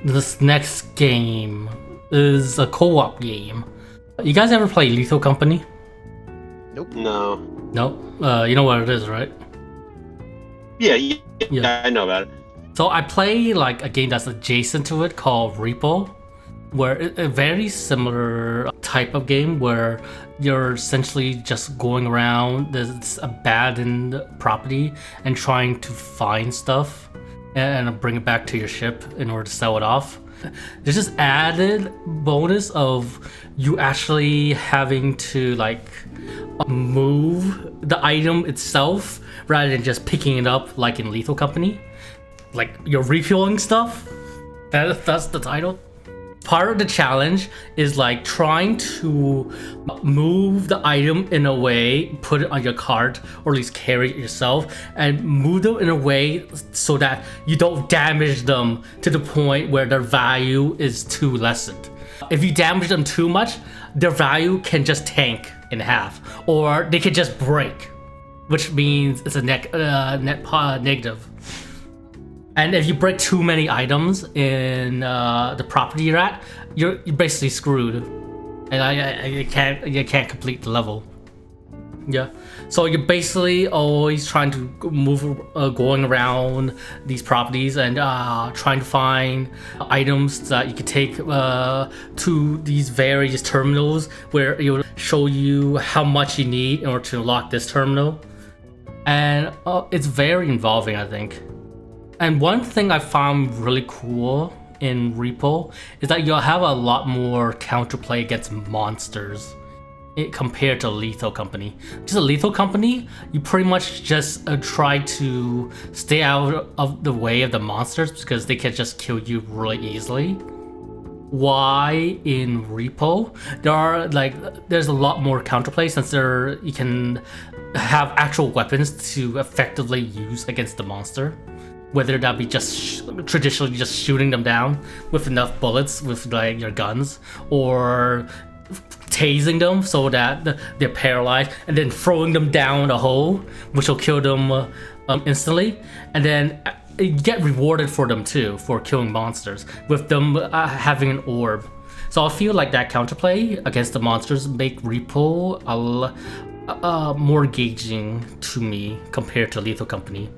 this next game is a co-op game. You guys ever play Lethal Company? Nope. No. No? You know what it is, right? Yeah, I know about it. So I play like a game that's adjacent to it called Repo, where a very similar type of game where you're essentially just going around this abandoned property and trying to find stuff and bring it back to your ship in order to sell it off. There's this added bonus of you actually having to like move the item itself rather than just picking it up like in Lethal Company. Like you're refueling stuff. That's the title. Part of the challenge is like trying to move the item in a way, put it on your cart, or at least carry it yourself, and move them in a way so that you don't damage them to the point where their value is too lessened. If you damage them too much, their value can just tank in half, or they can just break, which means it's a net negative. And if you break too many items in the property you're at, you're basically screwed, and you can't complete the level. Yeah, so you're basically always trying to move, going around these properties and trying to find items that you can take to these various terminals where it will show you how much you need in order to unlock this terminal, and it's very involving, I think. And one thing I found really cool in Repo is that you'll have a lot more counterplay against monsters compared to Lethal Company. Just a Lethal Company, you pretty much just try to stay out of the way of the monsters because they can just kill you really easily. Why in Repo there's a lot more counterplay since you can have actual weapons to effectively use against the monster. Whether that be just traditionally just shooting them down with enough bullets with like your guns, or tasing them so that they're paralyzed, and then throwing them down a hole, which will kill them instantly, and then you get rewarded for them too for killing monsters with them having an orb. So I feel like that counterplay against the monsters make Repo more engaging to me compared to Lethal Company.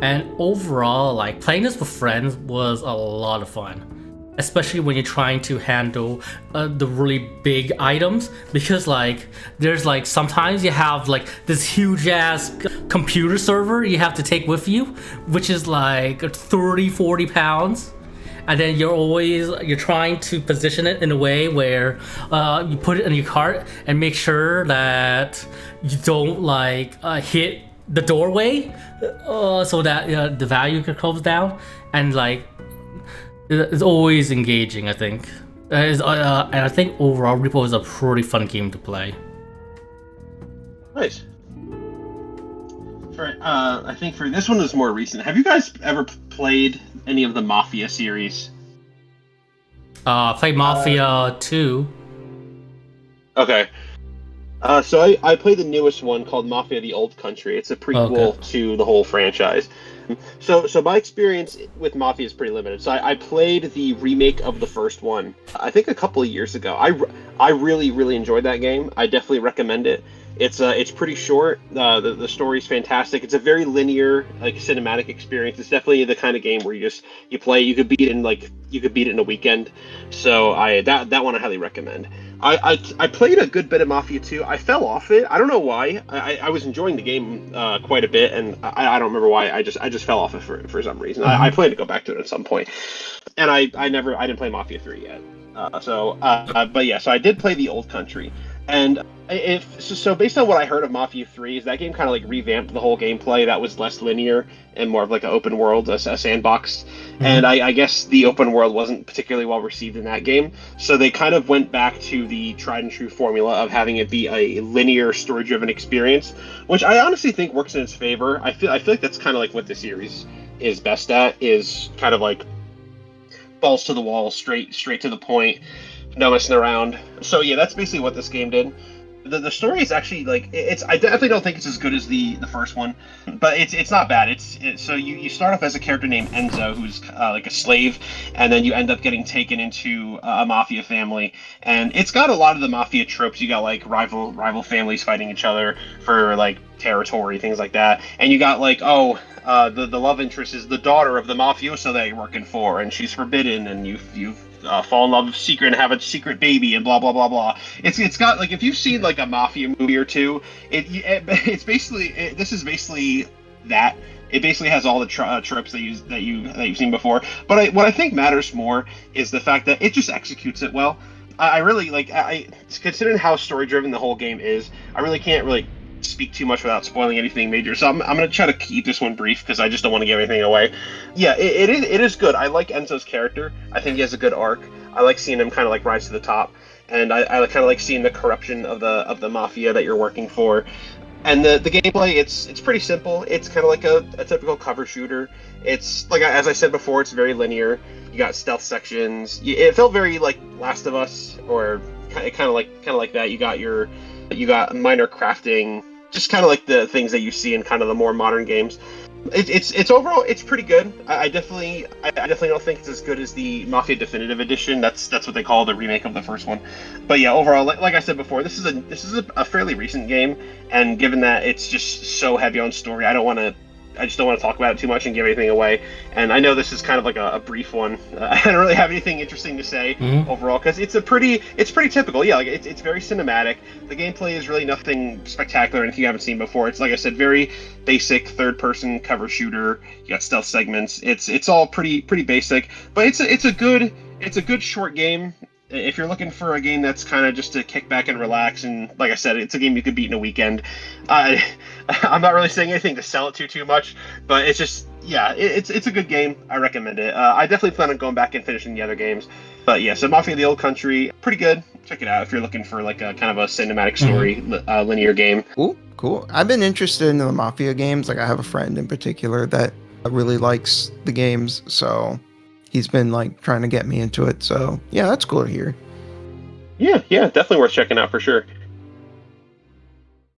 And overall, like playing this with friends was a lot of fun, especially when you're trying to handle the really big items, because like there's like sometimes you have like this huge ass computer server you have to take with you, which is like 30-40 pounds, and then you're trying to position it in a way where you put it in your cart and make sure that you don't like hit the doorway so that the value comes down, and like it's always engaging, I think. And I think overall Repo is a pretty fun game to play. Nice. I think for this one is more recent. Have you guys ever played any of the Mafia series? Played Mafia 2. Okay. So I played the newest one called Mafia: The Old Country. It's a prequel to the whole franchise. So my experience with Mafia is pretty limited. So I played the remake of the first one, I think a couple of years ago. I really enjoyed that game. I definitely recommend it. It's pretty short. The story's fantastic. It's a very linear, like cinematic experience. It's definitely the kind of game where you play. You could beat it in a weekend. So that one I highly recommend. I played a good bit of Mafia 2. I fell off it. I don't know why. I was enjoying the game quite a bit, and I don't remember why. I just fell off it for some reason. Mm-hmm. I plan to go back to it at some point, and I didn't play Mafia 3 yet. But yeah, so I did play the Old Country, and so based on what I heard of Mafia 3, is that game kind of like revamped the whole gameplay that was less linear and more of like an open world, a sandbox. Mm-hmm. And I guess the open world wasn't particularly well received in that game, so they kind of went back to the tried and true formula of having it be a linear story-driven experience, which I honestly think works in its favor. I feel like that's kind of like what the series is best at, is kind of like balls to the wall, straight to the point, no messing around. So yeah, that's basically what this game did. The story is actually like it's. I definitely don't think it's as good as the first one, but it's not bad. So you start off as a character named Enzo, who's like a slave, and then you end up getting taken into a mafia family, and it's got a lot of the mafia tropes. You got like rival families fighting each other for like territory, things like that, and you got like the love interest is the daughter of the mafioso that you're working for, and she's forbidden, and you've fall in love with secret and have a secret baby and blah blah blah blah. It's got like if you've seen like a mafia movie or two, it's basically this is basically that. It basically has all the tropes that you've seen before. But what I think matters more is the fact that it just executes it well. I really like I considering how story driven the whole game is. I really can't really speak too much without spoiling anything major. So I'm going to try to keep this one brief because I just don't want to give anything away. Yeah, it is good. I like Enzo's character. I think he has a good arc. I like seeing him kind of like rise to the top, and I kind of like seeing the corruption of the mafia that you're working for. And the gameplay, it's pretty simple. It's kind of like a typical cover shooter. It's like as I said before, it's very linear. You got stealth sections. It felt very like Last of Us, or kind of like that. You got minor crafting, just kind of like the things that you see in kind of the more modern games. It's overall it's pretty good. I definitely don't think it's as good as the Mafia Definitive Edition. That's what they call the remake of the first one. But yeah, overall, like I said before, this is a fairly recent game, and given that it's just so heavy on story, I just don't want to talk about it too much and give anything away. And I know this is kind of like a brief one. I don't really have anything interesting to say overall because it's pretty typical. Yeah, like it's very cinematic. The gameplay is really nothing spectacular, anything you haven't seen before. It's like I said, very basic third-person cover shooter. You got stealth segments. It's all pretty basic, but it's a good short game. If you're looking for a game that's kind of just to kick back and relax, and like I said, it's a game you could beat in a weekend. I I'm not really saying anything to sell it too much, but it's just yeah, it's a good game. I recommend it. I definitely plan on going back and finishing the other games. But yeah, so Mafia: The Old Country, pretty good. Check it out if you're looking for like a kind of a cinematic story, linear game. Cool. I've been interested in the Mafia games. Like I have a friend in particular that really likes the games, so he's been like trying to get me into it. So yeah, that's cool to hear. Yeah, definitely worth checking out for sure.